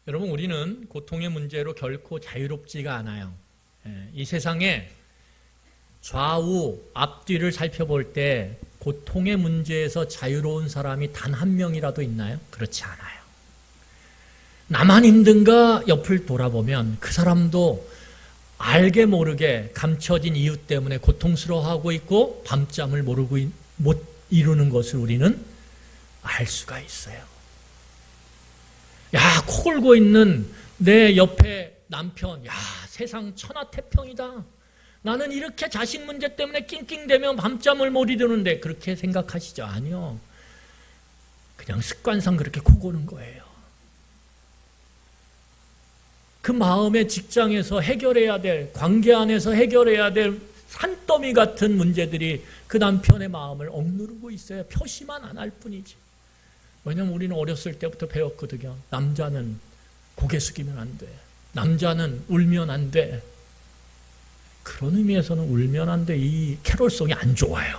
여러분, 우리는 고통의 문제로 결코 자유롭지가 않아요. 이 세상에 좌우 앞뒤를 살펴볼 때 고통의 문제에서 자유로운 사람이 단 한 명이라도 있나요? 그렇지 않아요. 나만 힘든가 옆을 돌아보면 그 사람도 알게 모르게 감춰진 이유 때문에 고통스러워하고 있고 밤잠을 모르고 못 이루는 것을 우리는 알 수가 있어요. 야, 코 골고 있는 내 옆에 남편, 야, 세상 천하태평이다. 나는 이렇게 자식 문제 때문에 낑낑대면 밤잠을 못 이루는데, 그렇게 생각하시죠? 아니요. 그냥 습관상 그렇게 코 고는 거예요. 그 마음의 직장에서 해결해야 될, 관계 안에서 해결해야 될 산더미 같은 문제들이 그 남편의 마음을 억누르고 있어요. 표시만 안 할 뿐이지. 왜냐면 우리는 어렸을 때부터 배웠거든요. 남자는 고개 숙이면 안 돼. 남자는 울면 안 돼. 그런 의미에서는 울면 안 돼. 이 캐롤송이 안 좋아요.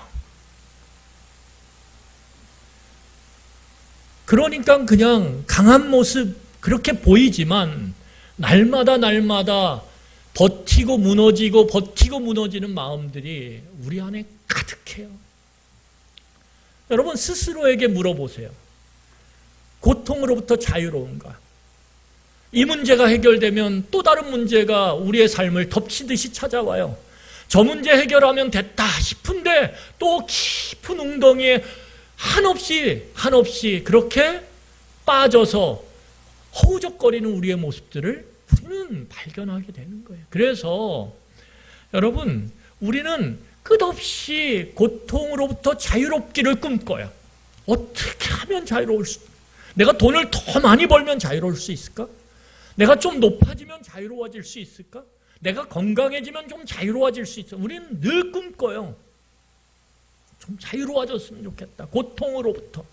그러니까 그냥 강한 모습 그렇게 보이지만 날마다 버티고 무너지는 마음들이 우리 안에 가득해요. 여러분, 스스로에게 물어보세요. 고통으로부터 자유로운가? 이 문제가 해결되면 또 다른 문제가 우리의 삶을 덮치듯이 찾아와요. 저 문제 해결하면 됐다 싶은데 또 깊은 웅덩이에 한없이 그렇게 빠져서 허우적거리는 우리의 모습들을 우리는 발견하게 되는 거예요. 그래서 여러분, 우리는 끝없이 고통으로부터 자유롭기를 꿈꿔요. 어떻게 하면 자유로울 수 있을까? 내가 돈을 더 많이 벌면 자유로울 수 있을까? 내가 좀 높아지면 자유로워질 수 있을까? 내가 건강해지면 좀 자유로워질 수 있을까? 우리는 늘 꿈꿔요. 좀 자유로워졌으면 좋겠다. 고통으로부터.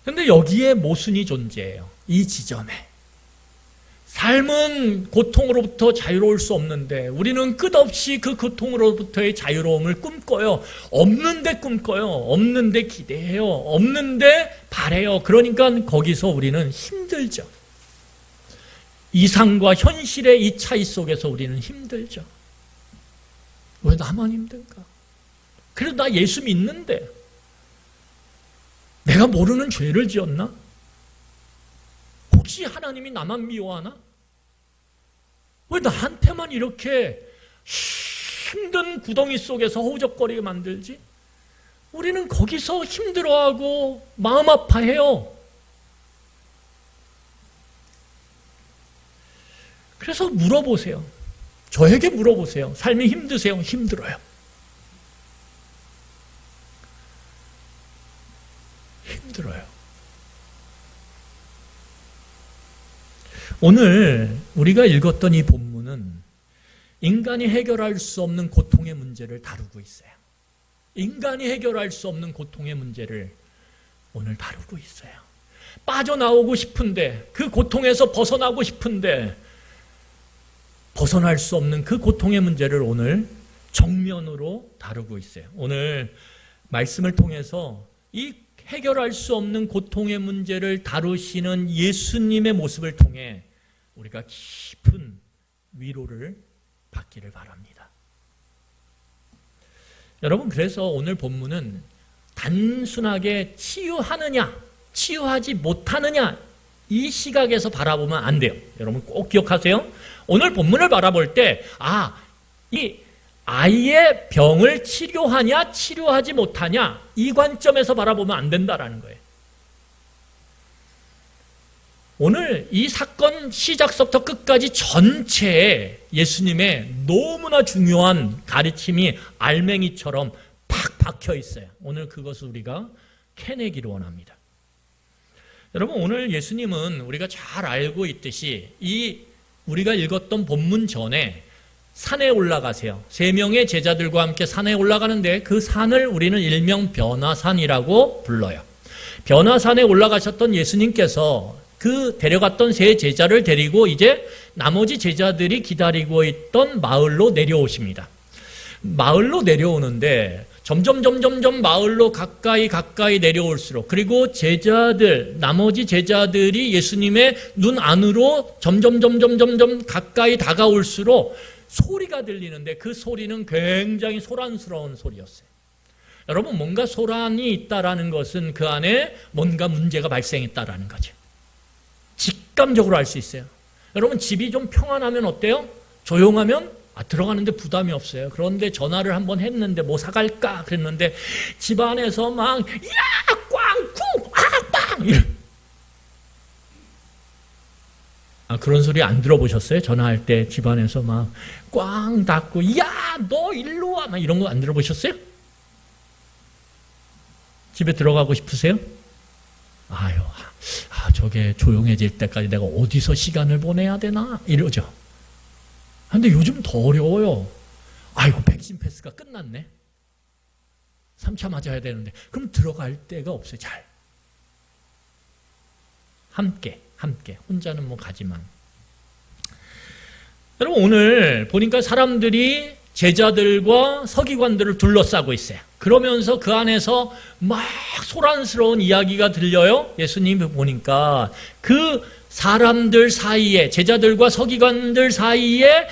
그런데 여기에 모순이 존재해요. 이 지점에. 삶은 고통으로부터 자유로울 수 없는데 우리는 끝없이 그 고통으로부터의 자유로움을 꿈꿔요. 없는데 꿈꿔요. 없는데 기대해요. 없는데 바래요. 그러니까 거기서 우리는 힘들죠. 이상과 현실의 이 차이 속에서 우리는 힘들죠. 왜 나만 힘든가? 그래도 나 예수 믿는데 내가 모르는 죄를 지었나? 혹시 하나님이 나만 미워하나? 왜 나한테만 이렇게 힘든 구덩이 속에서 허우적거리게 만들지? 우리는 거기서 힘들어하고 마음 아파해요. 그래서 물어보세요. 저에게 물어보세요. 삶이 힘드세요? 힘들어요. 힘들어요. 오늘 우리가 읽었던 이 본문은 인간이 해결할 수 없는 고통의 문제를 다루고 있어요. 인간이 해결할 수 없는 고통의 문제를 오늘 다루고 있어요. 빠져나오고 싶은데, 그 고통에서 벗어나고 싶은데 벗어날 수 없는 그 고통의 문제를 오늘 정면으로 다루고 있어요. 오늘 말씀을 통해서 이 해결할 수 없는 고통의 문제를 다루시는 예수님의 모습을 통해 우리가 깊은 위로를 받기를 바랍니다. 여러분, 그래서 오늘 본문은 단순하게 치유하느냐, 치유하지 못하느냐 이 시각에서 바라보면 안 돼요. 여러분 꼭 기억하세요. 오늘 본문을 바라볼 때 이 아이의 병을 치료하냐 치료하지 못하냐 이 관점에서 바라보면 안 된다라는 거예요. 오늘 이 사건 시작서부터 끝까지 전체에 예수님의 너무나 중요한 가르침이 알맹이처럼 팍 박혀 있어요. 오늘 그것을 우리가 캐내기를 원합니다. 여러분, 오늘 예수님은 우리가 잘 알고 있듯이 이 우리가 읽었던 본문 전에 산에 올라가세요. 3명의 제자들과 함께 산에 올라가는데 그 산을 우리는 일명 변화산이라고 불러요. 변화산에 올라가셨던 예수님께서 그 데려갔던 3 제자를 데리고 이제 나머지 제자들이 기다리고 있던 마을로 내려오십니다. 마을로 내려오는데 점점 마을로 가까이 내려올수록, 그리고 제자들, 나머지 제자들이 예수님의 눈 안으로 점점 가까이 다가올수록 소리가 들리는데 그 소리는 굉장히 소란스러운 소리였어요. 여러분, 뭔가 소란이 있다라는 것은 그 안에 뭔가 문제가 발생했다라는 거죠. 직감적으로 알 수 있어요. 여러분, 집이 좀 평안하면 어때요? 조용하면 들어가는데 부담이 없어요. 그런데 전화를 한번 했는데 뭐 사갈까 그랬는데 집안에서 막 야! 꽝! 쿵! 빵! 그런 소리 안 들어보셨어요? 전화할 때 집안에서 막 꽝 닫고 야! 너 일로 와! 막 이런 거 안 들어보셨어요? 집에 들어가고 싶으세요? 저게 조용해질 때까지 내가 어디서 시간을 보내야 되나? 이러죠. 근데 요즘 더 어려워요. 백신 패스가 끝났네. 3차 맞아야 되는데. 그럼 들어갈 데가 없어요, 잘. 함께. 혼자는 뭐 가지만. 여러분, 오늘 보니까 사람들이 제자들과 서기관들을 둘러싸고 있어요. 그러면서 그 안에서 막 소란스러운 이야기가 들려요. 예수님이 보니까 그 사람들 사이에, 제자들과 서기관들 사이에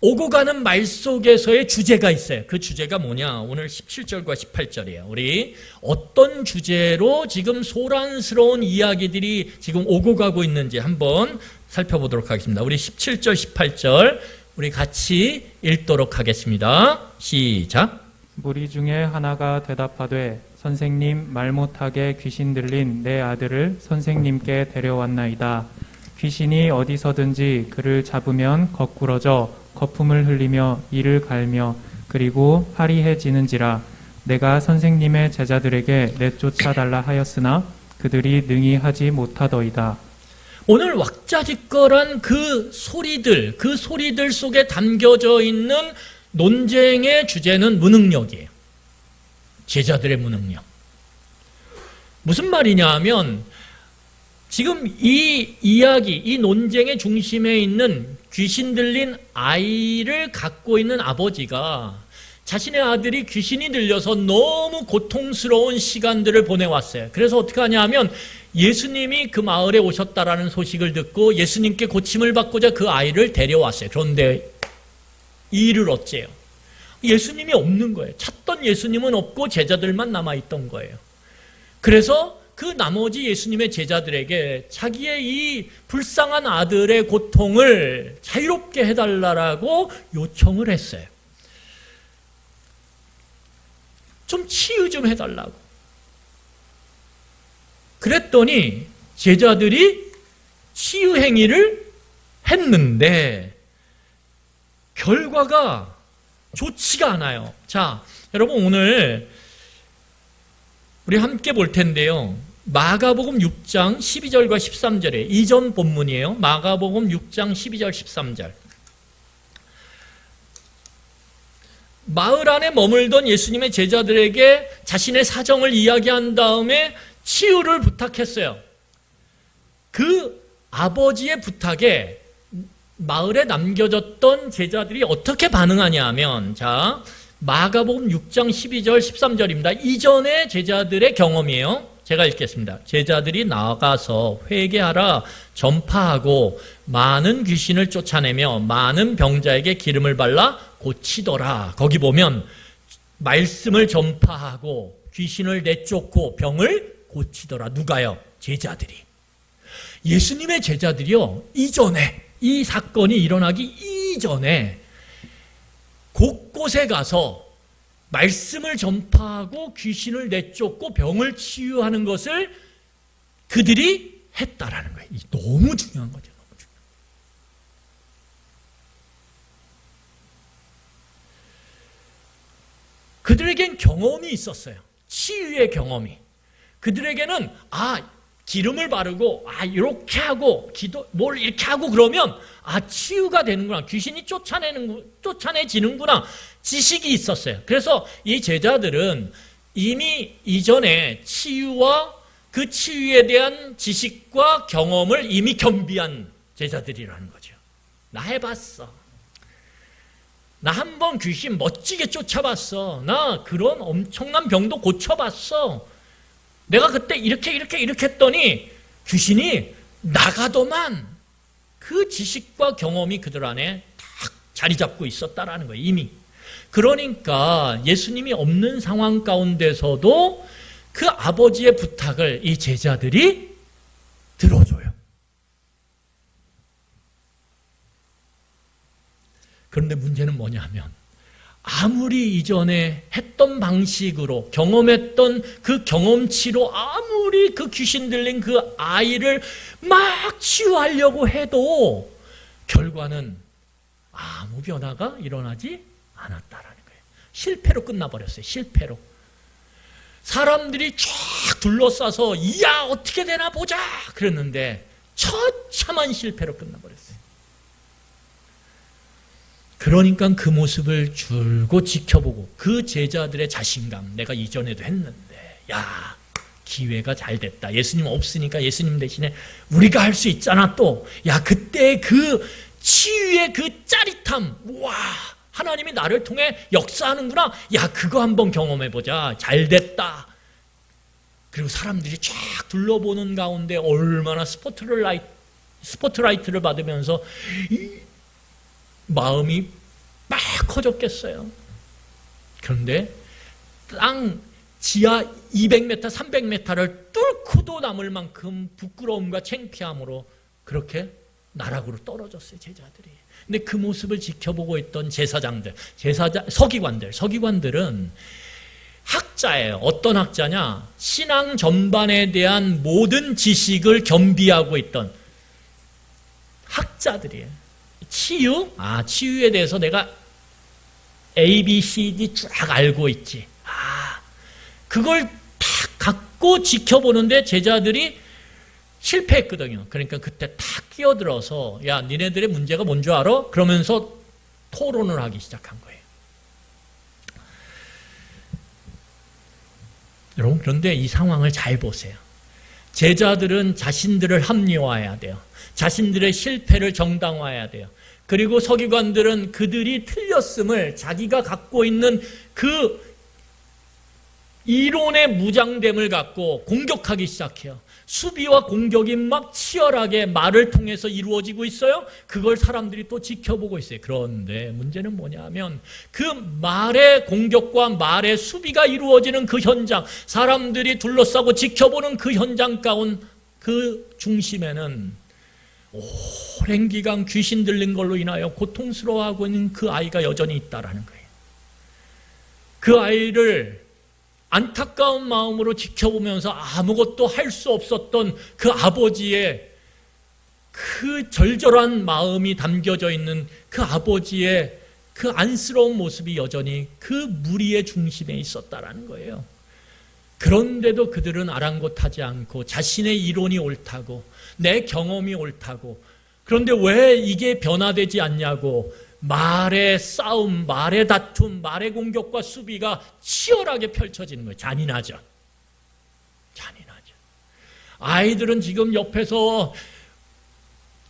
오고 가는 말 속에서의 주제가 있어요. 그 주제가 뭐냐? 오늘 17절과 18절이에요. 우리 어떤 주제로 지금 소란스러운 이야기들이 지금 오고 가고 있는지 한번 살펴보도록 하겠습니다. 우리 17절, 18절 우리 같이 읽도록 하겠습니다. 시작. 무리 중에 하나가 대답하되 선생님, 말 못하게 귀신 들린 내 아들을 선생님께 데려왔나이다. 귀신이 어디서든지 그를 잡으면 거꾸러져 거품을 흘리며 이를 갈며 그리고 화리해지는지라. 내가 선생님의 제자들에게 내쫓아달라 하였으나 그들이 능히 하지 못하더이다. 오늘 왁자지껄한 그 소리들 속에 담겨져 있는 논쟁의 주제는 무능력이에요. 제자들의 무능력. 무슨 말이냐 하면 지금 이 이야기, 이 논쟁의 중심에 있는 귀신 들린 아이를 갖고 있는 아버지가 자신의 아들이 귀신이 들려서 너무 고통스러운 시간들을 보내왔어요. 그래서 어떻게 하냐 하면 예수님이 그 마을에 오셨다라는 소식을 듣고 예수님께 고침을 받고자 그 아이를 데려왔어요. 그런데 이 일을 어째요? 예수님이 없는 거예요. 찾던 예수님은 없고 제자들만 남아있던 거예요. 그래서 그 나머지 예수님의 제자들에게 자기의 이 불쌍한 아들의 고통을 자유롭게 해달라고 요청을 했어요. 좀 치유 좀 해달라고. 그랬더니 제자들이 치유 행위를 했는데 결과가 좋지가 않아요. 자, 여러분 오늘 우리 함께 볼 텐데요. 마가복음 6장 12절과 13절에 이전 본문이에요. 마가복음 6장 12절 13절. 마을 안에 머물던 예수님의 제자들에게 자신의 사정을 이야기한 다음에 치유를 부탁했어요. 그 아버지의 부탁에 마을에 남겨졌던 제자들이 어떻게 반응하냐 하면, 자, 마가복음 6장 12절 13절입니다. 이전의 제자들의 경험이에요. 제가 읽겠습니다. 제자들이 나가서 회개하라 전파하고 많은 귀신을 쫓아내며 많은 병자에게 기름을 발라 고치더라. 거기 보면 말씀을 전파하고 귀신을 내쫓고 병을 고치더라. 누가요? 제자들이. 예수님의 제자들이요, 이전에, 이 사건이 일어나기 이전에 곳곳에 가서 말씀을 전파하고 귀신을 내쫓고 병을 치유하는 것을 그들이 했다라는 거예요. 너무 중요한 거죠. 너무 중요한. 그들에겐 경험이 있었어요. 치유의 경험이. 그들에게는 기름을 바르고 이렇게 하고 뭘 이렇게 하고 그러면 치유가 되는구나. 귀신이 쫓아내지는구나. 지식이 있었어요. 그래서 이 제자들은 이미 이전에 치유와 그 치유에 대한 지식과 경험을 이미 겸비한 제자들이라는 거죠. 나 해봤어. 나 한 번 귀신 멋지게 쫓아봤어. 나 그런 엄청난 병도 고쳐봤어. 내가 그때 이렇게 했더니 귀신이 나가더만. 그 지식과 경험이 그들 안에 딱 자리 잡고 있었다라는 거예요, 이미. 그러니까 예수님이 없는 상황 가운데서도 그 아버지의 부탁을 이 제자들이 들어줘요. 그런데 문제는 뭐냐면 아무리 이전에 했던 방식으로 경험했던 그 경험치로 아무리 그 귀신 들린 그 아이를 막 치유하려고 해도 결과는 아무 변화가 일어나지 않았다라는 거예요. 실패로 끝나버렸어요. 실패로. 사람들이 쫙 둘러싸서 야 어떻게 되나 보자 그랬는데 처참한 실패로 끝나버렸어요. 그러니까 그 모습을 줄곧 지켜보고 그 제자들의 자신감, 내가 이전에도 했는데 야 기회가 잘 됐다. 예수님 없으니까 예수님 대신에 우리가 할 수 있잖아. 또 야 그때 그 치유의 그 짜릿함, 와 하나님이 나를 통해 역사하는구나. 야 그거 한번 경험해보자. 잘 됐다. 그리고 사람들이 쫙 둘러보는 가운데 얼마나 스포트라이트를 받으면서 마음이 막 커졌겠어요. 그런데 땅 지하 200m, 300m를 뚫고도 남을 만큼 부끄러움과 창피함으로 그렇게 나락으로 떨어졌어요, 제자들이. 근데 그 모습을 지켜보고 있던 제사장들, 서기관들은 학자예요. 어떤 학자냐? 신앙 전반에 대한 모든 지식을 겸비하고 있던 학자들이에요. 치유? 치유에 대해서 내가 A, B, C, D 쫙 알고 있지. 그걸 딱 갖고 지켜보는데 제자들이 실패했거든요. 그러니까 그때 탁 끼어들어서 야 니네들의 문제가 뭔 줄 알아? 그러면서 토론을 하기 시작한 거예요. 여러분 그런데 이 상황을 잘 보세요. 제자들은 자신들을 합리화해야 돼요. 자신들의 실패를 정당화해야 돼요. 그리고 서기관들은 그들이 틀렸음을 자기가 갖고 있는 그 이론의 무장됨을 갖고 공격하기 시작해요. 수비와 공격이 막 치열하게 말을 통해서 이루어지고 있어요. 그걸 사람들이 또 지켜보고 있어요. 그런데 문제는 뭐냐면 그 말의 공격과 말의 수비가 이루어지는 그 현장, 사람들이 둘러싸고 지켜보는 그 현장 가운 그 중심에는 오랜 기간 귀신 들린 걸로 인하여 고통스러워하고 있는 그 아이가 여전히 있다라는 거예요. 그 아이를 안타까운 마음으로 지켜보면서 아무것도 할 수 없었던 그 아버지의 그 절절한 마음이 담겨져 있는 그 아버지의 그 안쓰러운 모습이 여전히 그 무리의 중심에 있었다라는 거예요. 그런데도 그들은 아랑곳하지 않고 자신의 이론이 옳다고 내 경험이 옳다고 그런데 왜 이게 변화되지 않냐고 말의 싸움, 말의 다툼, 말의 공격과 수비가 치열하게 펼쳐지는 거예요. 잔인하죠. 잔인하죠. 아이들은 지금 옆에서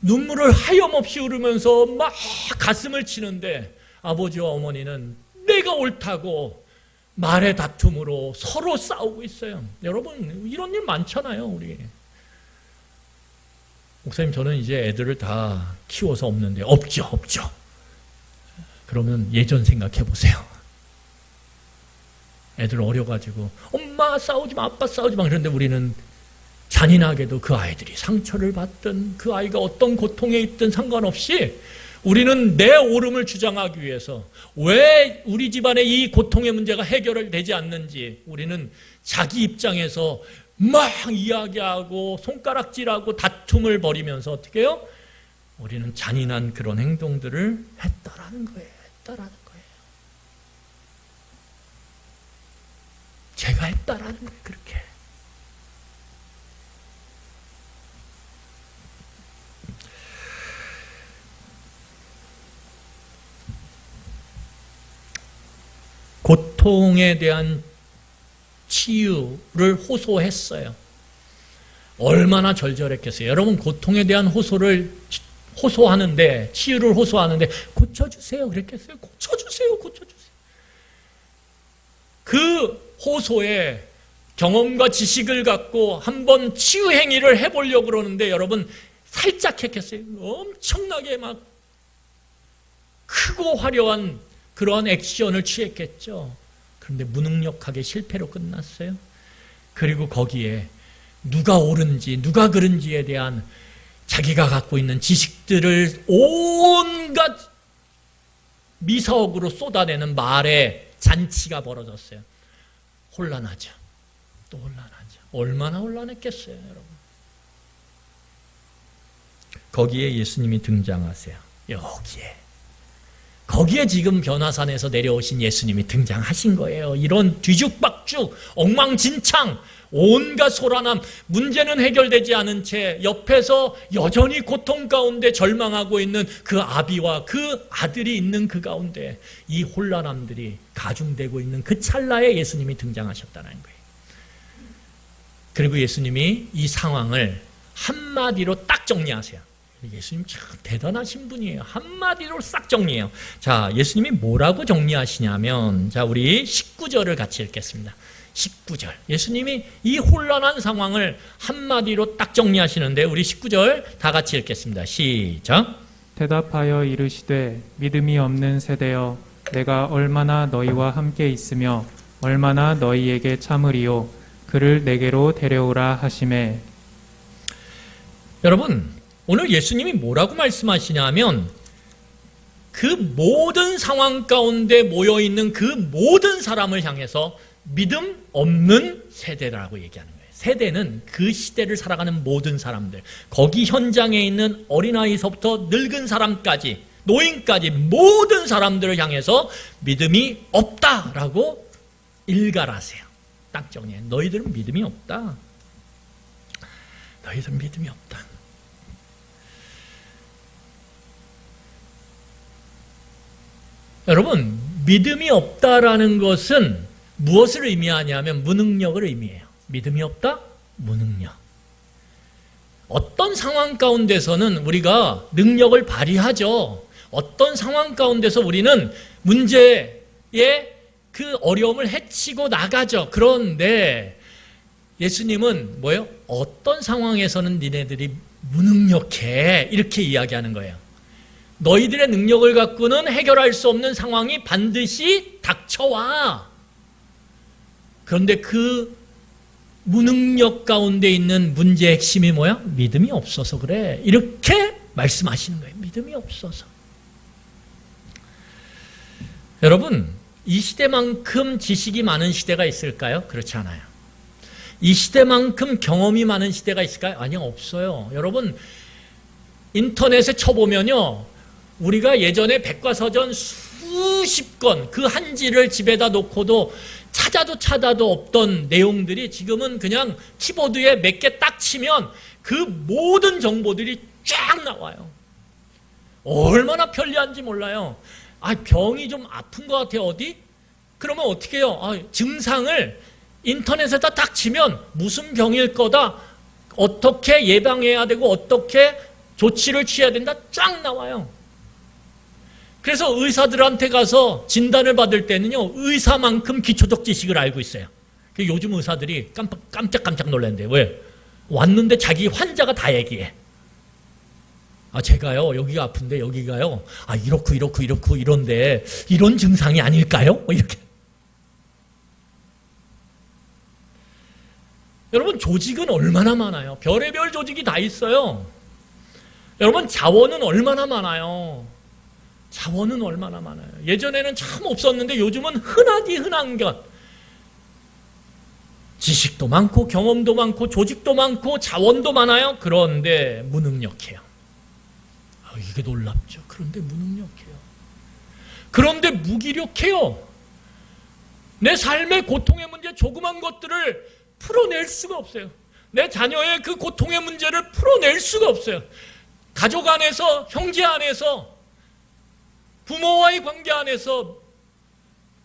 눈물을 하염없이 흐르면서 막 가슴을 치는데 아버지와 어머니는 내가 옳다고 말의 다툼으로 서로 싸우고 있어요. 여러분 이런 일 많잖아요. 우리 목사님 저는 이제 애들을 다 키워서 없는데 없죠. 그러면 예전 생각해 보세요. 애들 어려가지고 엄마 싸우지 마, 아빠 싸우지 마. 그런데 우리는 잔인하게도 그 아이들이 상처를 받든 그 아이가 어떤 고통에 있든 상관없이 우리는 내 옳음을 주장하기 위해서 왜 우리 집안의 이 고통의 문제가 해결되지 않는지 우리는 자기 입장에서 막 이야기하고 손가락질하고 다툼을 벌이면서 어떻게 해요? 우리는 잔인한 그런 행동들을 했다라는 거예요. 제가 했다라는 거예요. 그렇게. 고통에 대한 치유를 호소했어요. 얼마나 절절했겠어요. 여러분 고통에 대한 호소를 호소하는데, 치유를 호소하는데 고쳐주세요 그랬겠어요? 고쳐주세요. 그 호소에 경험과 지식을 갖고 한번 치유 행위를 해보려고 그러는데 여러분 살짝 했겠어요? 엄청나게 막 크고 화려한 그러한 액션을 취했겠죠. 그런데 무능력하게 실패로 끝났어요. 그리고 거기에 누가 옳은지 누가 그른지에 대한 자기가 갖고 있는 지식들을 온갖 미사옥으로 쏟아내는 말의 잔치가 벌어졌어요. 혼란하죠. 또 혼란하죠. 얼마나 혼란했겠어요, 여러분. 거기에 예수님이 등장하세요. 거기에 지금 변화산에서 내려오신 예수님이 등장하신 거예요. 이런 뒤죽박죽, 엉망진창, 온갖 소란함, 문제는 해결되지 않은 채 옆에서 여전히 고통 가운데 절망하고 있는 그 아비와 그 아들이 있는 그 가운데 이 혼란함들이 가중되고 있는 그 찰나에 예수님이 등장하셨다는 거예요. 그리고 예수님이 이 상황을 한마디로 딱 정리하세요. 예수님 참 대단하신 분이에요. 한마디로 싹 정리해요. 자, 예수님이 뭐라고 정리하시냐면, 자, 우리 19절을 같이 읽겠습니다. 19절. 예수님이 이 혼란한 상황을 한마디로 딱 정리하시는데, 우리 19절 다 같이 읽겠습니다. 시작. 대답하여 이르시되 믿음이 없는 세대여 내가 얼마나 너희와 함께 있으며 얼마나 너희에게 참으리요 그를 내게로 데려오라 하시매. 여러분, 오늘 예수님이 뭐라고 말씀하시냐면 그 모든 상황 가운데 모여있는 그 모든 사람을 향해서 믿음 없는 세대라고 얘기하는 거예요. 세대는 그 시대를 살아가는 모든 사람들, 거기 현장에 있는 어린아이서부터 늙은 사람까지, 노인까지 모든 사람들을 향해서 믿음이 없다라고 일갈하세요. 딱 정리해. 너희들은 믿음이 없다. 너희들은 믿음이 없다. 여러분, 믿음이 없다라는 것은 무엇을 의미하냐면 무능력을 의미해요. 믿음이 없다? 무능력. 어떤 상황 가운데서는 우리가 능력을 발휘하죠. 어떤 상황 가운데서 우리는 문제의 그 어려움을 헤치고 나가죠. 그런데 예수님은 뭐예요? 어떤 상황에서는 니네들이 무능력해. 이렇게 이야기하는 거예요. 너희들의 능력을 갖고는 해결할 수 없는 상황이 반드시 닥쳐와. 그런데 그 무능력 가운데 있는 문제의 핵심이 뭐야? 믿음이 없어서 그래. 이렇게 말씀하시는 거예요. 믿음이 없어서. 여러분, 이 시대만큼 지식이 많은 시대가 있을까요? 그렇지 않아요. 이 시대만큼 경험이 많은 시대가 있을까요? 아니요, 없어요. 여러분, 인터넷에 쳐보면요, 우리가 예전에 백과사전 수십 권, 그 한지를 집에다 놓고도 찾아도 없던 내용들이 지금은 그냥 키보드에 몇 개 딱 치면 그 모든 정보들이 쫙 나와요. 얼마나 편리한지 몰라요. 병이 좀 아픈 것 같아요, 어디? 그러면 어떻게 해요? 증상을 인터넷에다 딱 치면 무슨 병일 거다, 어떻게 예방해야 되고 어떻게 조치를 취해야 된다, 쫙 나와요. 그래서 의사들한테 가서 진단을 받을 때는요, 의사만큼 기초적 지식을 알고 있어요. 요즘 의사들이 깜짝 놀랐는데, 왜? 왔는데 자기 환자가 다 얘기해. 제가요, 여기가 아픈데 여기가요, 이렇고 이런데 이런 증상이 아닐까요? 이렇게. 여러분, 조직은 얼마나 많아요. 별의별 조직이 다 있어요. 여러분, 자원은 얼마나 많아요. 자원은 얼마나 많아요. 예전에는 참 없었는데 요즘은 흔하디 흔한 것. 지식도 많고 경험도 많고 조직도 많고 자원도 많아요. 그런데 무능력해요. 이게 놀랍죠. 그런데 무능력해요. 그런데 무기력해요. 내 삶의 고통의 문제, 조그만 것들을 풀어낼 수가 없어요. 내 자녀의 그 고통의 문제를 풀어낼 수가 없어요. 가족 안에서, 형제 안에서, 부모와의 관계 안에서,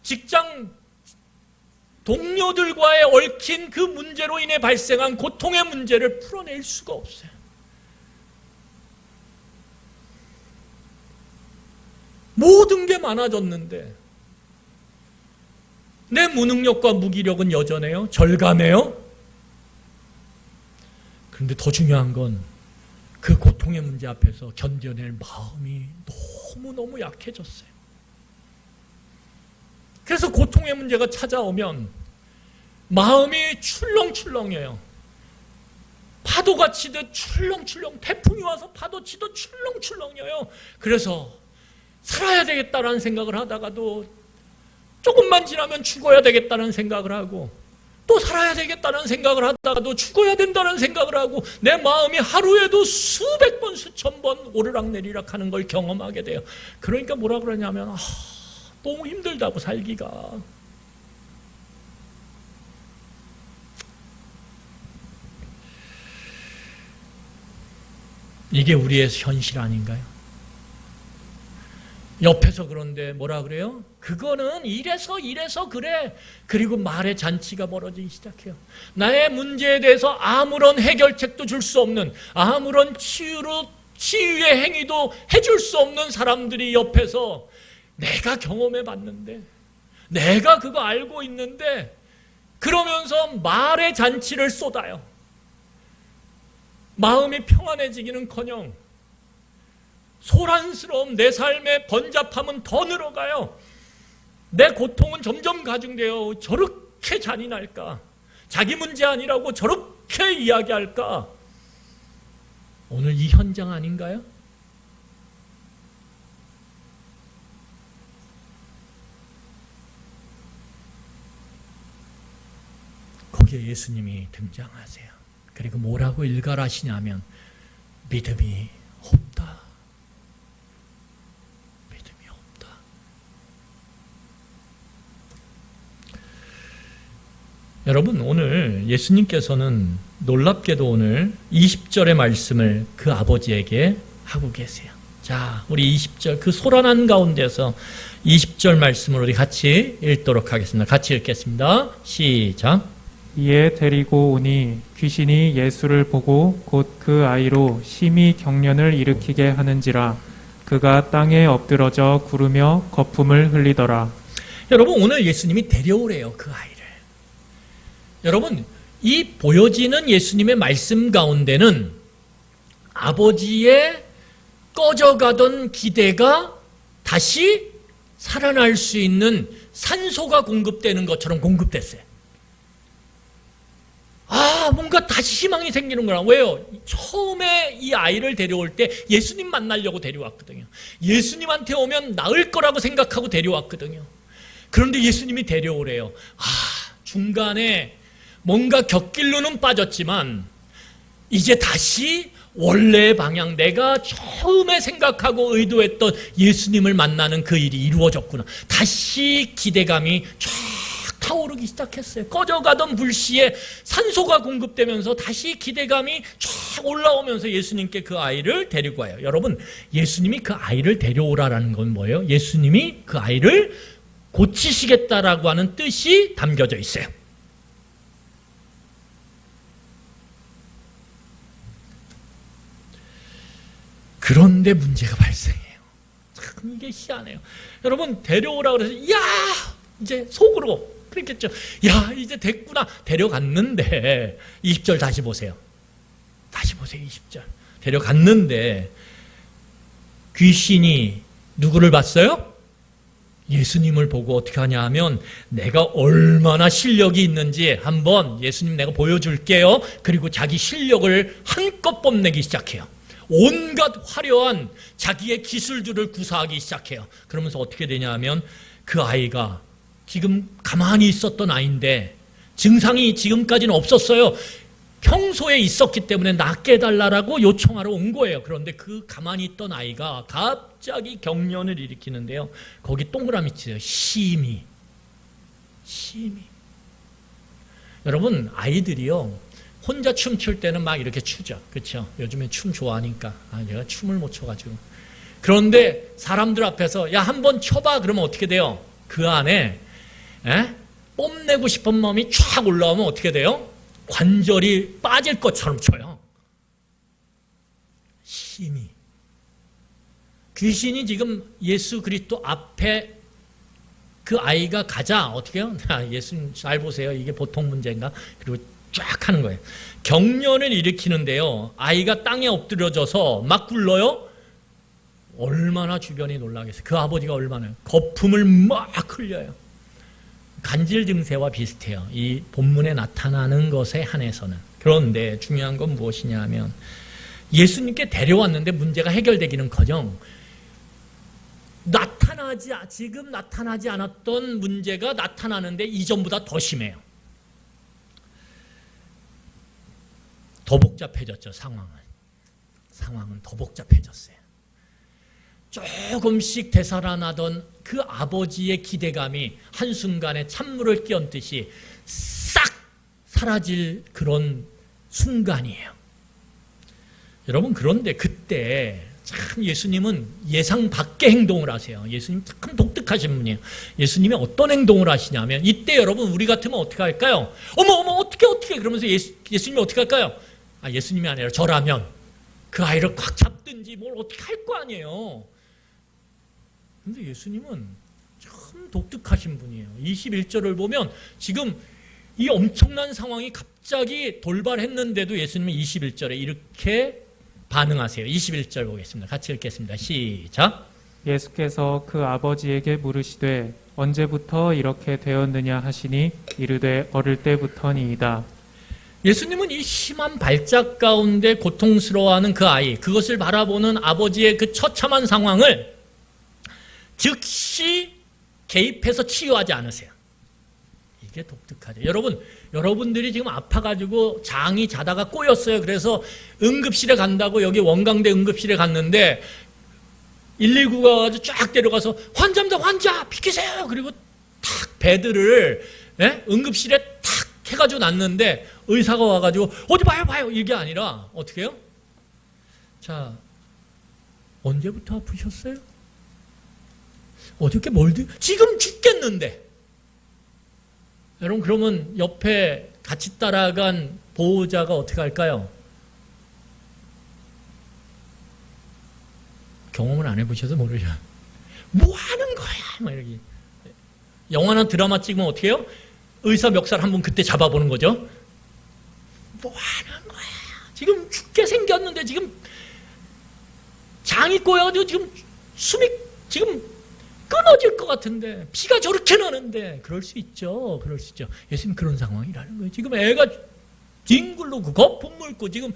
직장 동료들과의 얽힌 그 문제로 인해 발생한 고통의 문제를 풀어낼 수가 없어요. 모든 게 많아졌는데 내 무능력과 무기력은 여전해요? 절감해요? 그런데 더 중요한 건 그 고통의 문제 앞에서 견뎌낼 마음이 너무너무 약해졌어요. 그래서 고통의 문제가 찾아오면 마음이 출렁출렁해요. 파도가 치듯 출렁출렁, 태풍이 와서 파도 치듯 출렁출렁해요. 그래서 살아야 되겠다라는 생각을 하다가도 조금만 지나면 죽어야 되겠다는 생각을 하고 또 살아야 되겠다는 생각을 하다가도 죽어야 된다는 생각을 하고 내 마음이 하루에도 수백 번 수천 번 오르락내리락 하는 걸 경험하게 돼요. 그러니까 뭐라 그러냐면 너무 힘들다고 살기가. 이게 우리의 현실 아닌가요? 옆에서 그런데 뭐라 그래요? 그거는 이래서 그래. 그리고 말의 잔치가 벌어지기 시작해요. 나의 문제에 대해서 아무런 해결책도 줄 수 없는, 아무런 치유의 행위도 해줄 수 없는 사람들이 옆에서 내가 경험해 봤는데, 내가 그거 알고 있는데, 그러면서 말의 잔치를 쏟아요. 마음이 평안해지기는커녕 소란스러움, 내 삶의 번잡함은 더 늘어가요. 내 고통은 점점 가중돼요. 저렇게 잔인할까? 자기 문제 아니라고 저렇게 이야기할까? 오늘 이 현장 아닌가요? 거기에 예수님이 등장하세요. 그리고 뭐라고 일갈하시냐면 믿음이 없다. 믿음이 없다. 여러분, 오늘 예수님께서는 놀랍게도 오늘 20절의 말씀을 그 아버지에게 하고 계세요. 자, 우리 20절 그 소란한 가운데서 20절 말씀을 우리 같이 읽도록 하겠습니다. 같이 읽겠습니다. 시작. 이에 데리고 오니 귀신이 예수를 보고 곧 그 아이로 심히 경련을 일으키게 하는지라 그가 땅에 엎드러져 구르며 거품을 흘리더라. 여러분, 오늘 예수님이 데려오래요, 그 아이를. 여러분, 이 보여지는 예수님의 말씀 가운데는 아버지의 꺼져가던 기대가 다시 살아날 수 있는 산소가 공급되는 것처럼 공급됐어요. 뭔가 다시 희망이 생기는 거라. 왜요? 처음에 이 아이를 데려올 때 예수님 만나려고 데려왔거든요. 예수님한테 오면 나을 거라고 생각하고 데려왔거든요. 그런데 예수님이 데려오래요. 중간에 뭔가 곁길로는 빠졌지만 이제 다시 원래의 방향, 내가 처음에 생각하고 의도했던 예수님을 만나는 그 일이 이루어졌구나. 다시 기대감이 쫙 타오르기 시작했어요. 꺼져가던 불씨에 산소가 공급되면서 다시 기대감이 쫙 올라오면서 예수님께 그 아이를 데리고 와요. 여러분, 예수님이 그 아이를 데려오라라는 건 뭐예요? 예수님이 그 아이를 고치시겠다라고 하는 뜻이 담겨져 있어요. 그런데 문제가 발생해요. 참 이게 희한해요. 여러분, 데려오라 그래서 이제 속으로 그랬겠죠. 이제 됐구나. 데려갔는데 20절 다시 보세요. 다시 보세요. 20절. 데려갔는데 귀신이 누구를 봤어요? 예수님을 보고 어떻게 하냐 하면 내가 얼마나 실력이 있는지 한번 예수님 내가 보여줄게요. 그리고 자기 실력을 한껏 뽐내기 시작해요. 온갖 화려한 자기의 기술들을 구사하기 시작해요. 그러면서 어떻게 되냐 하면 그 아이가 지금 가만히 있었던 아이인데 증상이 지금까지는 없었어요. 평소에 있었기 때문에 낫게 해달라고 요청하러 온 거예요. 그런데 그 가만히 있던 아이가 갑자기 경련을 일으키는데요. 거기 동그라미 치세요. 심히. 여러분, 아이들이요, 혼자 춤출 때는 막 이렇게 추죠. 그렇죠? 요즘에 춤 좋아하니까. 제가 춤을 못 춰가지고. 그런데 사람들 앞에서 한번 춰봐. 그러면 어떻게 돼요? 그 안에 뽐내고 싶은 마음이 쫙 올라오면 어떻게 돼요? 관절이 빠질 것처럼 춰요. 심히. 귀신이 지금 예수 그리스도 앞에 그 아이가 가자. 어떻게 해요? 예수님 잘 보세요. 이게 보통 문제인가? 그리고 쫙 하는 거예요. 경련을 일으키는데요. 아이가 땅에 엎드려져서 막 굴러요. 얼마나 주변이 놀라겠어요. 그 아버지가 얼마나 거품을 막 흘려요. 간질 증세와 비슷해요. 이 본문에 나타나는 것에 한해서는. 그런데 중요한 건 무엇이냐 하면 예수님께 데려왔는데 문제가 해결되기는커녕 지금 나타나지 않았던 문제가 나타나는데 이전보다 더 심해요. 더 복잡해졌죠. 상황은 더 복잡해졌어요. 조금씩 되살아나던 그 아버지의 기대감이 한순간에 찬물을 끼얹듯이 싹 사라질 그런 순간이에요. 여러분, 그런데 그때 참 예수님은 예상 밖의 행동을 하세요. 예수님 참 독특하신 분이에요. 예수님이 어떤 행동을 하시냐면 이때 여러분 우리 같으면 어떻게 할까요? 어머 어떻게 그러면서 예수님이 어떻게 할까요? 예수님이 아니라 저라면 그 아이를 꽉 잡든지 뭘 어떻게 할 거 아니에요. 근데 예수님은 참 독특하신 분이에요. 21절을 보면 지금 이 엄청난 상황이 갑자기 돌발했는데도 예수님은 21절에 이렇게 반응하세요. 21절 보겠습니다. 같이 읽겠습니다. 시작. 예수께서 그 아버지에게 물으시되 언제부터 이렇게 되었느냐 하시니 이르되 어릴 때부터니이다. 예수님은 이 심한 발작 가운데 고통스러워하는 그 아이, 그것을 바라보는 아버지의 그 처참한 상황을 즉시 개입해서 치유하지 않으세요. 이게 독특하죠. 여러분들이 지금 아파가지고 장이 자다가 꼬였어요. 그래서 응급실에 간다고 여기 원광대 응급실에 갔는데 119가 와서 쫙 데려가서 환자입니다. 환자 비키세요. 그리고 탁 베드를 응급실에 탁 해가지고 놨는데 의사가 와가지고 어디 봐요 이게 아니라 어떻게 해요? 자, 언제부터 아프셨어요? 어저께 지금 죽겠는데. 여러분, 그러면 옆에 같이 따라간 보호자가 어떻게 할까요? 경험을 안 해보셔서 모르죠. 뭐 하는 거야? 막 이렇게. 영화나 드라마 찍으면 어떻게 해요? 의사 멱살 한번 그때 잡아보는 거죠. 뭐 하는 거야? 지금 죽게 생겼는데 지금 장이 꼬여가지고 지금 숨이 지금 끊어질 것 같은데 피가 저렇게 나는데 그럴 수 있죠. 예수님 그런 상황이라는 거예요. 지금 애가 뒹굴르고 거품 물고 지금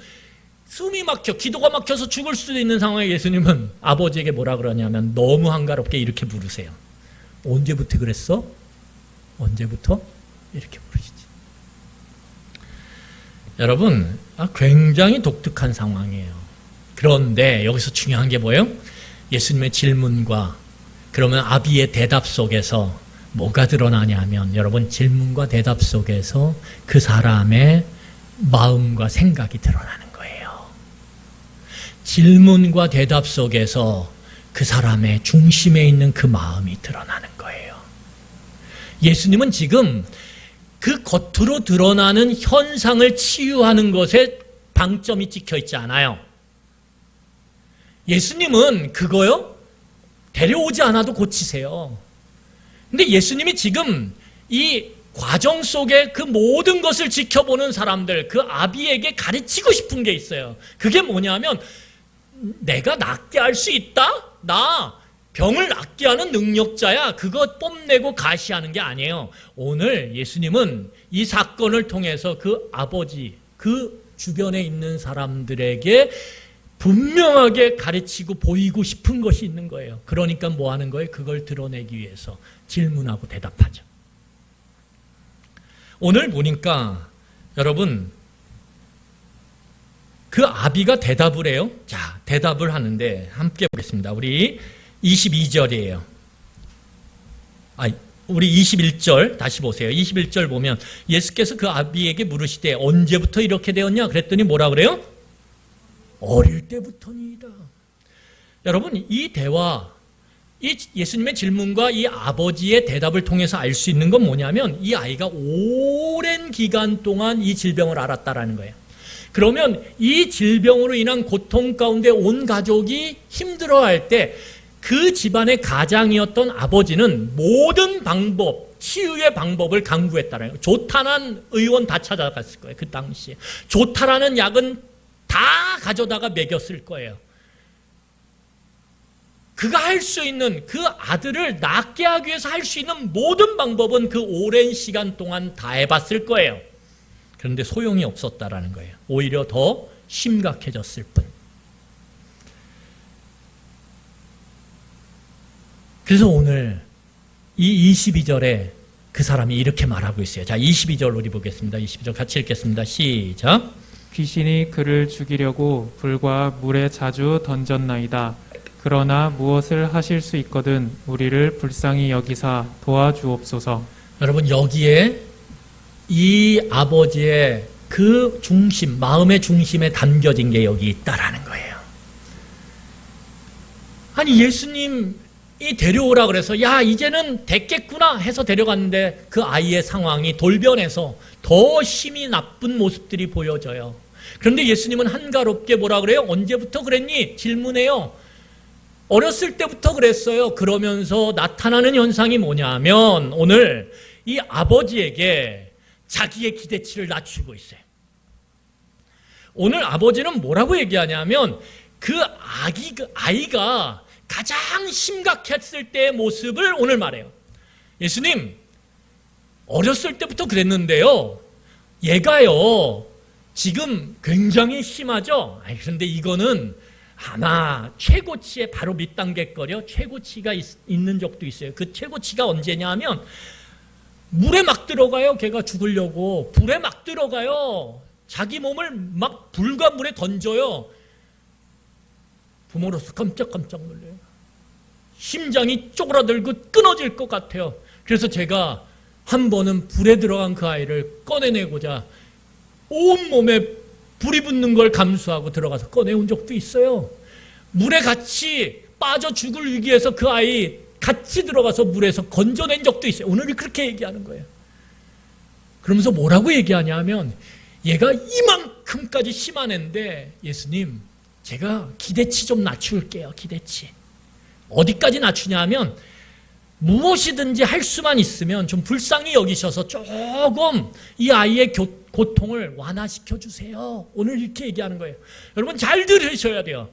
숨이 막혀 기도가 막혀서 죽을 수도 있는 상황에 예수님은 아버지에게 뭐라 그러냐면 너무 한가롭게 이렇게 부르세요. 언제부터 그랬어? 언제부터? 이렇게 부르시지. 여러분, 굉장히 독특한 상황이에요. 그런데 여기서 중요한 게 뭐예요? 예수님의 질문과 그러면 아비의 대답 속에서 뭐가 드러나냐면 여러분, 질문과 대답 속에서 그 사람의 마음과 생각이 드러나는 거예요. 질문과 대답 속에서 그 사람의 중심에 있는 그 마음이 드러나는 거예요. 예수님은 지금 그 겉으로 드러나는 현상을 치유하는 것에 방점이 찍혀 있지 않아요. 예수님은 그거요? 데려오지 않아도 고치세요. 근데 예수님이 지금 이 과정 속에 그 모든 것을 지켜보는 사람들, 그 아비에게 가르치고 싶은 게 있어요. 그게 뭐냐면 내가 낫게 할 수 있다? 나 병을 낫게 하는 능력자야. 그거 뽐내고 가시하는 게 아니에요. 오늘 예수님은 이 사건을 통해서 그 아버지, 그 주변에 있는 사람들에게 분명하게 가르치고 보이고 싶은 것이 있는 거예요. 그러니까 뭐 하는 거예요? 그걸 드러내기 위해서 질문하고 대답하죠. 오늘 보니까 여러분, 그 아비가 대답을 해요. 자, 대답을 하는데 함께 보겠습니다. 우리 22절이에요. 우리 21절 다시 보세요. 21절 보면 예수께서 그 아비에게 물으시되 언제부터 이렇게 되었냐? 그랬더니 뭐라 그래요? 어릴 때부터니이다. 여러분, 이 대화, 이 예수님의 질문과 이 아버지의 대답을 통해서 알 수 있는 건 뭐냐면 이 아이가 오랜 기간 동안 이 질병을 앓았다라는 거예요. 그러면 이 질병으로 인한 고통 가운데 온 가족이 힘들어할 때 그 집안의 가장이었던 아버지는 모든 방법, 치유의 방법을 강구했다는 거예요. 조탄한 의원 다 찾아갔을 거예요. 그 당시에. 조탄하는 약은 다 가져다가 먹였을 거예요. 그가 할 수 있는, 그 아들을 낫게 하기 위해서 할 수 있는 모든 방법은 그 오랜 시간 동안 다 해봤을 거예요. 그런데 소용이 없었다라는 거예요. 오히려 더 심각해졌을 뿐. 그래서 오늘 이 22절에 그 사람이 이렇게 말하고 있어요. 자, 22절 우리 보겠습니다. 22절 같이 읽겠습니다. 시작. 귀신이 그를 죽이려고 불과 물에 자주 던졌나이다. 그러나 무엇을 하실 수 있거든 우리를 불쌍히 여기사 도와주옵소서. 여러분, 여기에 이 아버지의 그 중심, 마음의 중심에 담겨진 게 여기 있다라는 거예요. 아니, 예수님이 데려오라 그래서 야, 이제는 됐겠구나 해서 데려갔는데 그 아이의 상황이 돌변해서 더 심히 나쁜 모습들이 보여져요. 그런데 예수님은 한가롭게 뭐라 그래요? 언제부터 그랬니? 질문해요. 어렸을 때부터 그랬어요. 그러면서 나타나는 현상이 뭐냐 하면 오늘 이 아버지에게 자기의 기대치를 낮추고 있어요. 오늘 아버지는 뭐라고 얘기하냐면 그 아이가 가장 심각했을 때의 모습을 오늘 말해요. 예수님, 어렸을 때부터 그랬는데요. 얘가요, 지금 굉장히 심하죠? 그런데 이거는 아마 최고치에 바로 밑단계거려 최고치가 있는 적도 있어요. 그 최고치가 언제냐 하면 물에 막 들어가요. 걔가 죽으려고. 불에 막 들어가요. 자기 몸을 막 불과 물에 던져요. 부모로서 깜짝깜짝 놀래요. 심장이 쪼그라들고 끊어질 것 같아요. 그래서 제가 한 번은 불에 들어간 그 아이를 꺼내내고자 온몸에 불이 붙는 걸 감수하고 들어가서 꺼내온 적도 있어요. 물에 같이 빠져 죽을 위기에서 그 아이 같이 들어가서 물에서 건져낸 적도 있어요. 오늘이 그렇게 얘기하는 거예요. 그러면서 뭐라고 얘기하냐 하면 얘가 이만큼까지 심한 애인데 예수님, 제가 기대치 좀 낮출게요. 기대치. 어디까지 낮추냐 하면 무엇이든지 할 수만 있으면 좀 불쌍히 여기셔서 조금 이 아이의 고통을 완화시켜 주세요. 오늘 이렇게 얘기하는 거예요. 여러분 잘 들으셔야 돼요.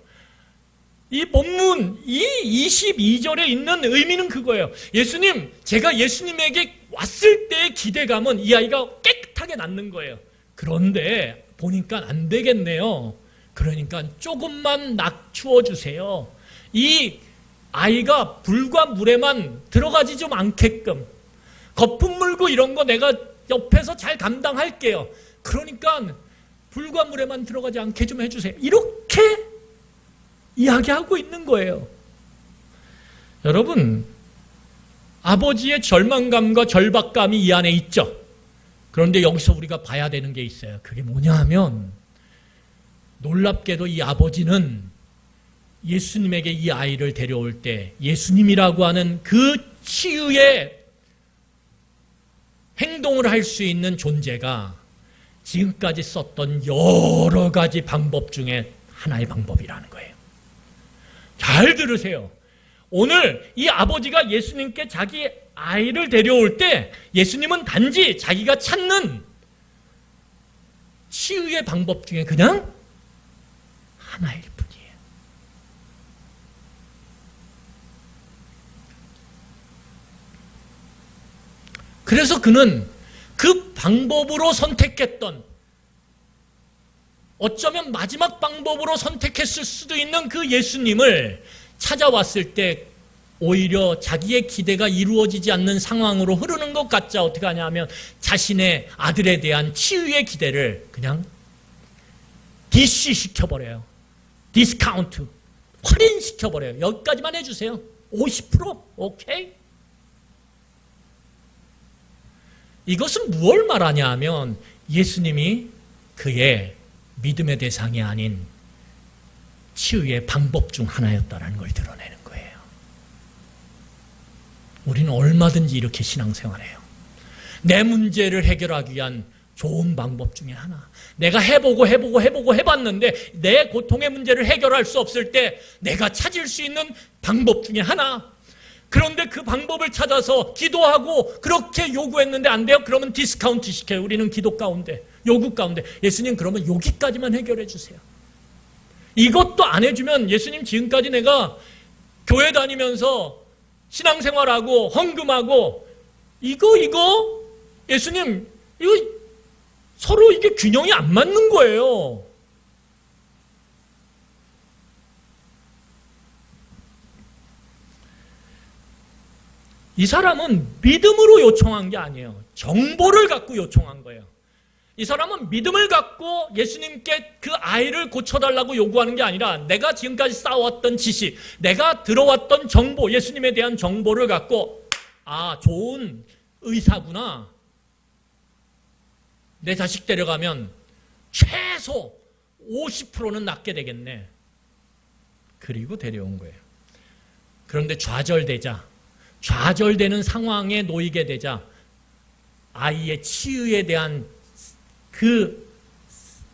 이 본문 이 22절에 있는 의미는 그거예요. 예수님, 제가 예수님에게 왔을 때의 기대감은 이 아이가 깨끗하게 낫는 거예요. 그런데 보니까 안 되겠네요. 그러니까 조금만 낮추어 주세요. 이 아이가 불과 물에만 들어가지 좀 않게끔, 거품 물고 이런 거 내가 옆에서 잘 감당할게요. 그러니까 불과 물에만 들어가지 않게 좀 해주세요. 이렇게 이야기하고 있는 거예요. 여러분, 아버지의 절망감과 절박감이 이 안에 있죠. 그런데 여기서 우리가 봐야 되는 게 있어요. 그게 뭐냐 하면 놀랍게도 이 아버지는 예수님에게 이 아이를 데려올 때 예수님이라고 하는 그 치유의 행동을 할 수 있는 존재가 지금까지 썼던 여러 가지 방법 중에 하나의 방법이라는 거예요. 잘 들으세요. 오늘 이 아버지가 예수님께 자기 아이를 데려올 때 예수님은 단지 자기가 찾는 치유의 방법 중에 그냥 하나일 뿐이에요. 그래서 그는 그 방법으로 선택했던, 어쩌면 마지막 방법으로 선택했을 수도 있는 그 예수님을 찾아왔을 때 오히려 자기의 기대가 이루어지지 않는 상황으로 흐르는 것 같자 어떻게 하냐 하면 자신의 아들에 대한 치유의 기대를 그냥 디시시켜버려요. 디스카운트, 할인시켜버려요. 여기까지만 해주세요. 50%? 오케이? 이것은 무엇을 말하냐 하면 예수님이 그의 믿음의 대상이 아닌 치유의 방법 중 하나였다는 걸 드러내는 거예요. 우리는 얼마든지 이렇게 신앙생활해요. 내 문제를 해결하기 위한 좋은 방법 중에 하나. 내가 해봤는데 내 고통의 문제를 해결할 수 없을 때 내가 찾을 수 있는 방법 중에 하나. 그런데 그 방법을 찾아서 기도하고 그렇게 요구했는데 안 돼요? 그러면 디스카운트 시켜요. 우리는 기도 가운데, 요구 가운데. 예수님 그러면 여기까지만 해결해 주세요. 이것도 안 해주면 예수님 지금까지 내가 교회 다니면서 신앙생활하고 헌금하고 이거 예수님 이거 서로 이게 균형이 안 맞는 거예요. 이 사람은 믿음으로 요청한 게 아니에요. 정보를 갖고 요청한 거예요. 이 사람은 믿음을 갖고 예수님께 그 아이를 고쳐달라고 요구하는 게 아니라 내가 지금까지 쌓아왔던 지식, 내가 들어왔던 정보, 예수님에 대한 정보를 갖고 좋은 의사구나. 내 자식 데려가면 최소 50%는 낫게 되겠네. 그리고 데려온 거예요. 그런데 좌절되는 상황에 놓이게 되자 아이의 치유에 대한 그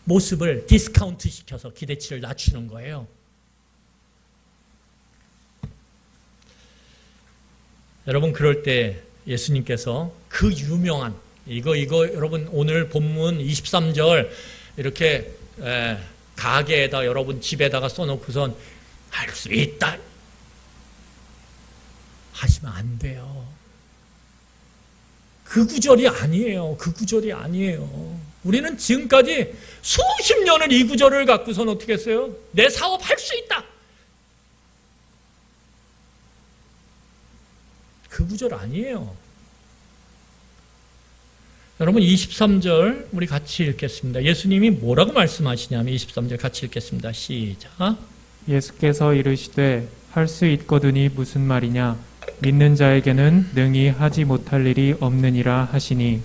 모습을 디스카운트 시켜서 기대치를 낮추는 거예요. 여러분 그럴 때 예수님께서 그 유명한 이거 여러분 오늘 본문 23절 이렇게 가게에다 여러분 집에다가 써놓고선 할 수 있다 하시면 안 돼요. 그 구절이 아니에요. 그 구절이 아니에요. 우리는 지금까지 수십 년을 이 구절을 갖고선 어떻게 했어요? 내 사업 할 수 있다. 그 구절 아니에요. 여러분 23절 우리 같이 읽겠습니다. 예수님이 뭐라고 말씀하시냐면 23절 같이 읽겠습니다. 시작. 예수께서 이르시되 할 수 있거든이 무슨 말이냐 믿는 자에게는 능히 하지 못할 일이 없느니라 하시니.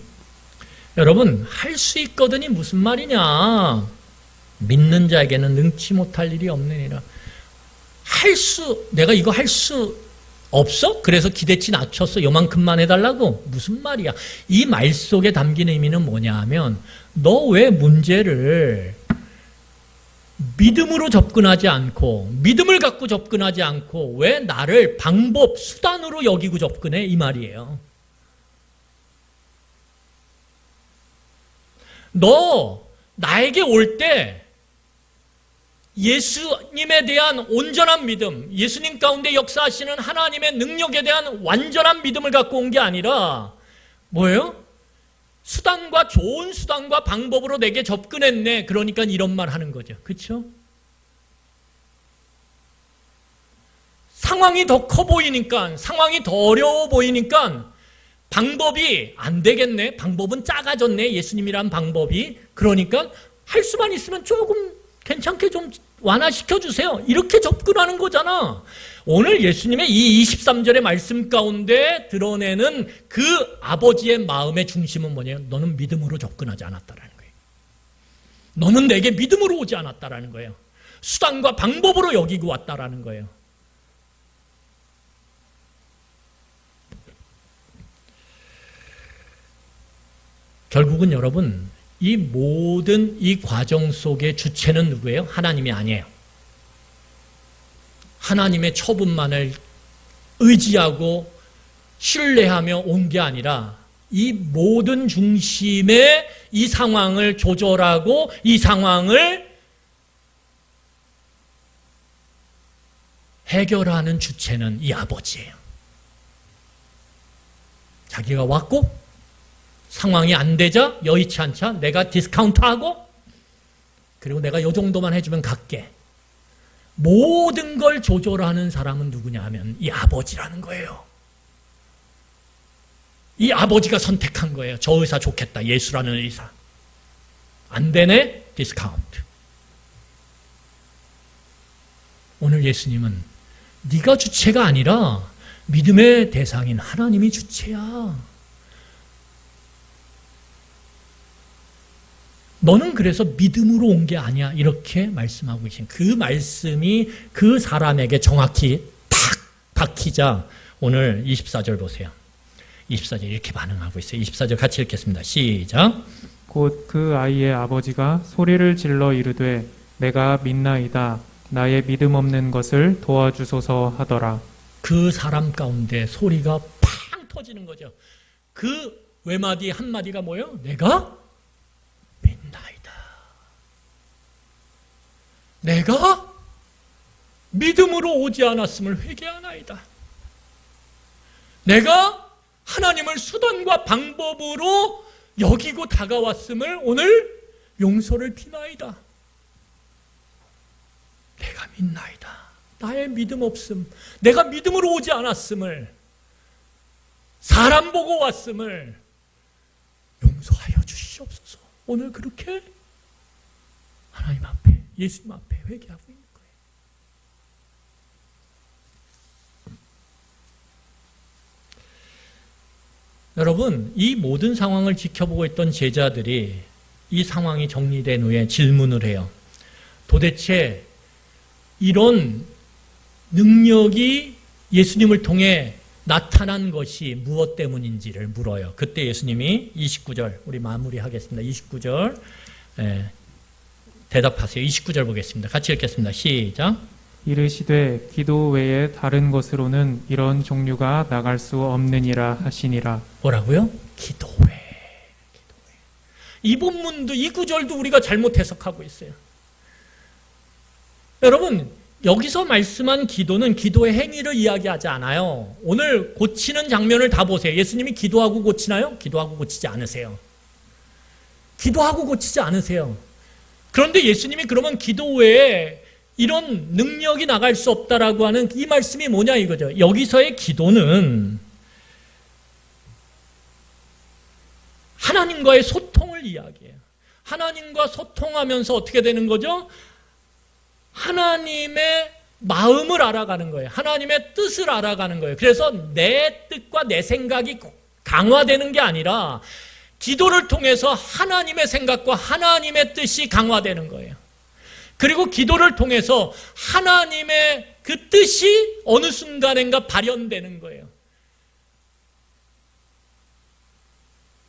여러분 할 수 있거든이 무슨 말이냐. 믿는 자에게는 능치 못할 일이 없느니라. 내가 이거 할 수 없어? 그래서 기대치 낮췄어? 요만큼만 해달라고? 무슨 말이야? 이 말 속에 담긴 의미는 뭐냐 하면 너 왜 문제를 믿음으로 접근하지 않고 믿음을 갖고 접근하지 않고 왜 나를 방법, 수단으로 여기고 접근해? 이 말이에요. 너 나에게 올 때 예수님에 대한 온전한 믿음, 예수님 가운데 역사하시는 하나님의 능력에 대한 완전한 믿음을 갖고 온 게 아니라 뭐예요? 좋은 수단과 방법으로 내게 접근했네. 그러니까 이런 말 하는 거죠. 그렇죠? 상황이 더 커 보이니까, 상황이 더 어려워 보이니까 방법이 안 되겠네. 방법은 작아졌네. 예수님이란 방법이. 그러니까 할 수만 있으면 조금 괜찮게 좀 완화시켜 주세요. 이렇게 접근하는 거잖아. 오늘 예수님의 이 23절의 말씀 가운데 드러내는 그 아버지의 마음의 중심은 뭐냐면 너는 믿음으로 접근하지 않았다라는 거예요. 너는 내게 믿음으로 오지 않았다라는 거예요. 수단과 방법으로 여기고 왔다라는 거예요. 결국은 여러분 이 모든 이 과정 속의 주체는 누구예요? 하나님이 아니에요. 하나님의 처분만을 의지하고 신뢰하며 온 게 아니라 이 모든 중심의 이 상황을 조절하고 이 상황을 해결하는 주체는 이 아버지예요. 자기가 왔고 상황이 안 되자 여의치 않자 내가 디스카운트하고 그리고 내가 이 정도만 해주면 갈게. 모든 걸 조절하는 사람은 누구냐 하면 이 아버지라는 거예요. 이 아버지가 선택한 거예요. 저 의사 좋겠다. 예수라는 의사. 안 되네? 디스카운트. 오늘 예수님은 네가 주체가 아니라 믿음의 대상인 하나님이 주체야. 너는 그래서 믿음으로 온 게 아니야. 이렇게 말씀하고 계신 그 말씀이 그 사람에게 정확히 탁 박히자 오늘 24절 보세요. 24절 이렇게 반응하고 있어요. 24절 같이 읽겠습니다. 시작. 곧 그 아이의 아버지가 소리를 질러 이르되 내가 믿나이다. 나의 믿음 없는 것을 도와주소서 하더라. 그 사람 가운데 소리가 팡 터지는 거죠. 그 외마디 한마디가 뭐예요? 내가 믿나이다. 내가 믿음으로 오지 않았음을 회개하나이다. 내가 하나님을 수단과 방법으로 여기고 다가왔음을 오늘 용서를 비나이다. 내가 믿나이다. 나의 믿음 없음, 내가 믿음으로 오지 않았음을, 사람 보고 왔음을 용서하여 주시옵소서. 오늘 그렇게 하나님 앞에, 예수님 앞에 회개하고 있는 거예요. 여러분, 이 모든 상황을 지켜보고 있던 제자들이 이 상황이 정리된 후에 질문을 해요. 도대체 이런 능력이 예수님을 통해 나타난 것이 무엇 때문인지를 물어요. 그때 예수님이 29절, 우리 마무리하겠습니다. 29절 대답하세요. 29절 보겠습니다. 같이 읽겠습니다. 시작. 이르시되 기도 외에 다른 것으로는 이런 종류가 나갈 수 없느니라 하시니라. 뭐라고요? 기도 외. 이 본문도 이 구절도 우리가 잘못 해석하고 있어요. 여러분, 여기서 말씀한 기도는 기도의 행위를 이야기하지 않아요. 오늘 고치는 장면을 다 보세요. 예수님이 기도하고 고치나요? 기도하고 고치지 않으세요. 기도하고 고치지 않으세요. 그런데 예수님이 그러면 기도 외에 이런 능력이 나갈 수 없다라고 하는 이 말씀이 뭐냐 이거죠. 여기서의 기도는 하나님과의 소통을 이야기해요. 하나님과 소통하면서 어떻게 되는 거죠? 하나님의 마음을 알아가는 거예요. 하나님의 뜻을 알아가는 거예요. 그래서 내 뜻과 내 생각이 강화되는 게 아니라 기도를 통해서 하나님의 생각과 하나님의 뜻이 강화되는 거예요. 그리고 기도를 통해서 하나님의 그 뜻이 어느 순간인가 발현되는 거예요.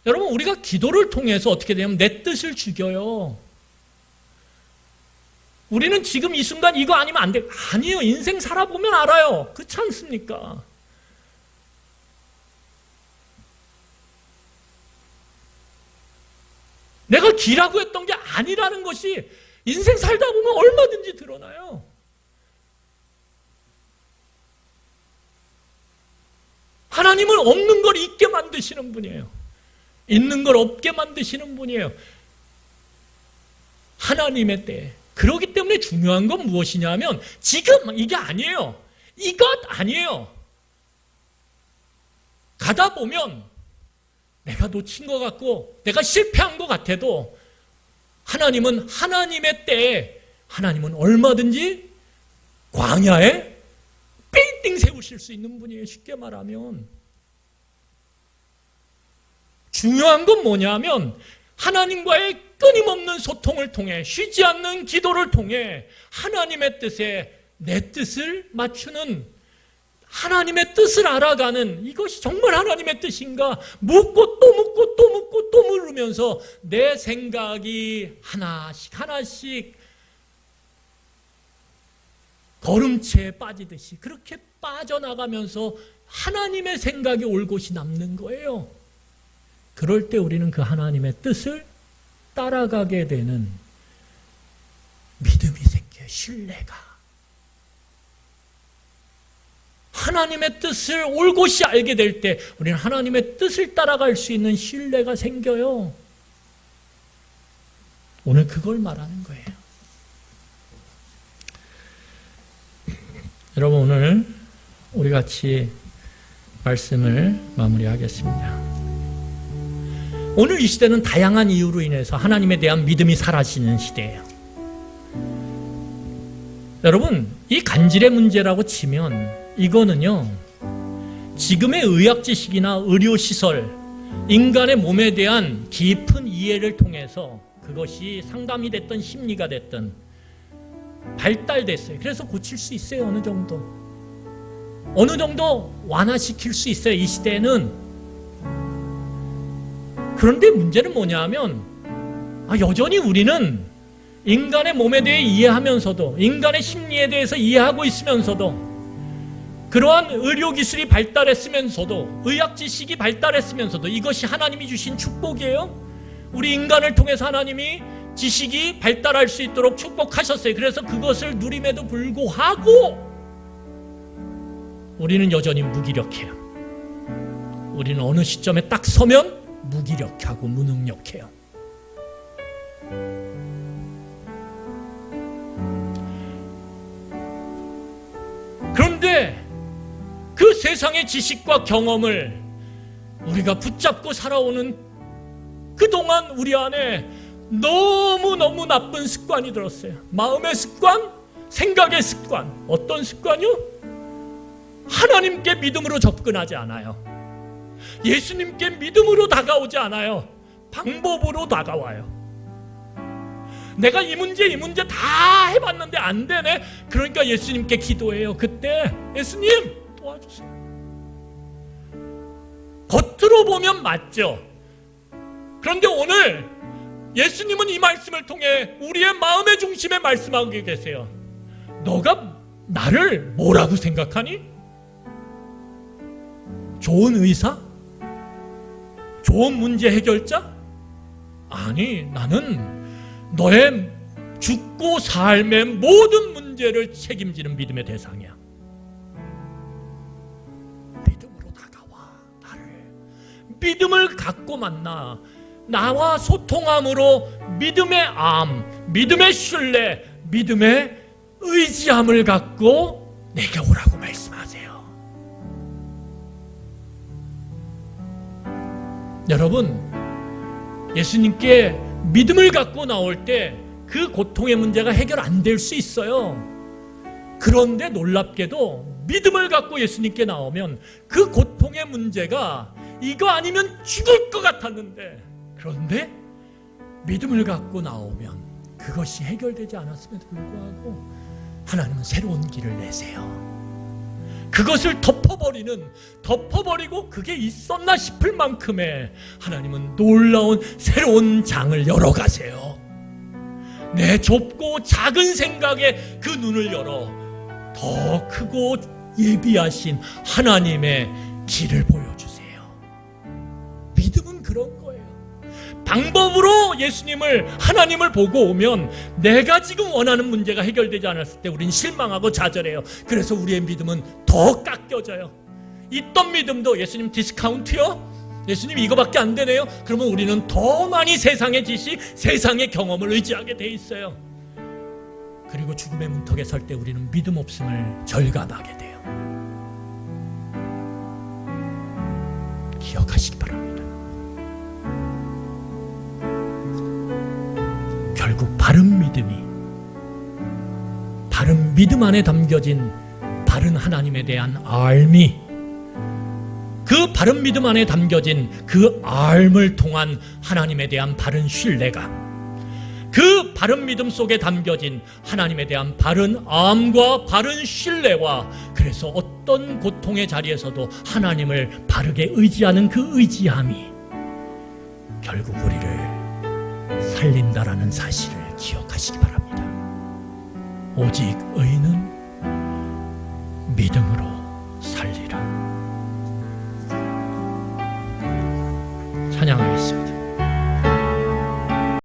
여러분, 우리가 기도를 통해서 어떻게 되냐면 내 뜻을 죽여요. 우리는 지금 이 순간 이거 아니면 안 돼. 아니에요. 인생 살아보면 알아요. 그렇지 않습니까? 내가 기라고 했던 게 아니라는 것이 인생 살다 보면 얼마든지 드러나요. 하나님은 없는 걸 있게 만드시는 분이에요. 있는 걸 없게 만드시는 분이에요. 하나님의 때. 그렇기 때문에 중요한 건 무엇이냐 하면 지금 이게 아니에요. 이것 아니에요. 가다 보면 내가 놓친 것 같고 내가 실패한 것 같아도 하나님은 하나님의 때에 하나님은 얼마든지 광야에 빌딩 세우실 수 있는 분이에요. 쉽게 말하면. 중요한 건 뭐냐면 하나님과의 끊임없는 소통을 통해 쉬지 않는 기도를 통해 하나님의 뜻에 내 뜻을 맞추는 하나님의 뜻을 알아가는 이것이 정말 하나님의 뜻인가 묻고 또 묻고 또 묻고 또 물으면서 내 생각이 하나씩 하나씩 걸음체에 빠지듯이 그렇게 빠져나가면서 하나님의 생각이 올 곳이 남는 거예요. 그럴 때 우리는 그 하나님의 뜻을 따라가게 되는 믿음이 생겨요. 신뢰가. 하나님의 뜻을 올곧이 알게 될 때 우리는 하나님의 뜻을 따라갈 수 있는 신뢰가 생겨요. 오늘 그걸 말하는 거예요. 여러분, 오늘 우리 같이 말씀을 마무리하겠습니다. 오늘 이 시대는 다양한 이유로 인해서 하나님에 대한 믿음이 사라지는 시대예요. 여러분, 이 간질의 문제라고 치면 이거는요, 지금의 의학 지식이나 의료시설, 인간의 몸에 대한 깊은 이해를 통해서 그것이 상담이 됐든 심리가 됐든 발달됐어요. 그래서 고칠 수 있어요. 어느 정도 완화시킬 수 있어요. 이 시대에는 그런데 문제는 뭐냐 하면 여전히 우리는 인간의 몸에 대해 이해하면서도 인간의 심리에 대해서 이해하고 있으면서도 그러한 의료기술이 발달했으면서도 의학 지식이 발달했으면서도 이것이 하나님이 주신 축복이에요. 우리 인간을 통해서 하나님이 지식이 발달할 수 있도록 축복하셨어요. 그래서 그것을 누림에도 불구하고 우리는 여전히 무기력해요. 우리는 어느 시점에 딱 서면 무기력하고 무능력해요. 그런데 그 세상의 지식과 경험을 우리가 붙잡고 살아오는 그동안 우리 안에 너무너무 나쁜 습관이 들었어요. 마음의 습관, 생각의 습관. 어떤 습관이요? 하나님께 믿음으로 접근하지 않아요. 예수님께 믿음으로 다가오지 않아요. 방법으로 다가와요. 내가 이 문제 다 해봤는데 안 되네. 그러니까 예수님께 기도해요. 그때 예수님 도와주세요. 겉으로 보면 맞죠. 그런데 오늘 예수님은 이 말씀을 통해 우리의 마음의 중심에 말씀하고 계세요. 너가 나를 뭐라고 생각하니? 좋은 의사? 좋은 문제 해결자? 아니, 나는 너의 죽고 삶의 모든 문제를 책임지는 믿음의 대상이야. 믿음으로 다가와. 나를 믿음을 갖고 만나. 나와 소통함으로 믿음의 암, 믿음의 신뢰, 믿음의 의지함을 갖고 내게 오라고 말씀하세요. 여러분, 예수님께 믿음을 갖고 나올 때 그 고통의 문제가 해결 안 될 수 있어요. 그런데 놀랍게도 믿음을 갖고 예수님께 나오면 그 고통의 문제가 이거 아니면 죽을 것 같았는데, 그런데 믿음을 갖고 나오면 그것이 해결되지 않았음에도 불구하고 하나님은 새로운 길을 내세요. 그것을 덮어버리고 그게 있었나 싶을 만큼의 하나님은 놀라운 새로운 장을 열어가세요. 내 좁고 작은 생각에 그 눈을 열어 더 크고 예비하신 하나님의 길을 보여주세요. 믿음은 그런 거예요. 방법으로 하나님을 보고 오면 내가 지금 원하는 문제가 해결되지 않았을 때 우린 실망하고 좌절해요. 그래서 우리의 믿음은 더 깎여져요. 있던 믿음도 예수님 디스카운트요? 예수님 이거밖에 안 되네요? 그러면 우리는 더 많이 세상의 지식, 세상의 경험을 의지하게 돼 있어요. 그리고 죽음의 문턱에 설 때 우리는 믿음 없음을 절감하게 돼요. 기억하시기 바랍니다. 결국 바른 믿음 안에 담겨진 바른 하나님에 대한 알미, 그 바른 믿음 안에 담겨진 그 알을 통한 하나님에 대한 바른 신뢰감, 그 바른 믿음 속에 담겨진 하나님에 대한 바른 암과 바른 신뢰와, 그래서 어떤 고통의 자리에서도 하나님을 바르게 의지하는 그 의지함이 결국 우리를 살린다라는 사실을 기억하시기 바랍니다. 오직 의인은 믿음으로 살리라. 찬양하겠습니다.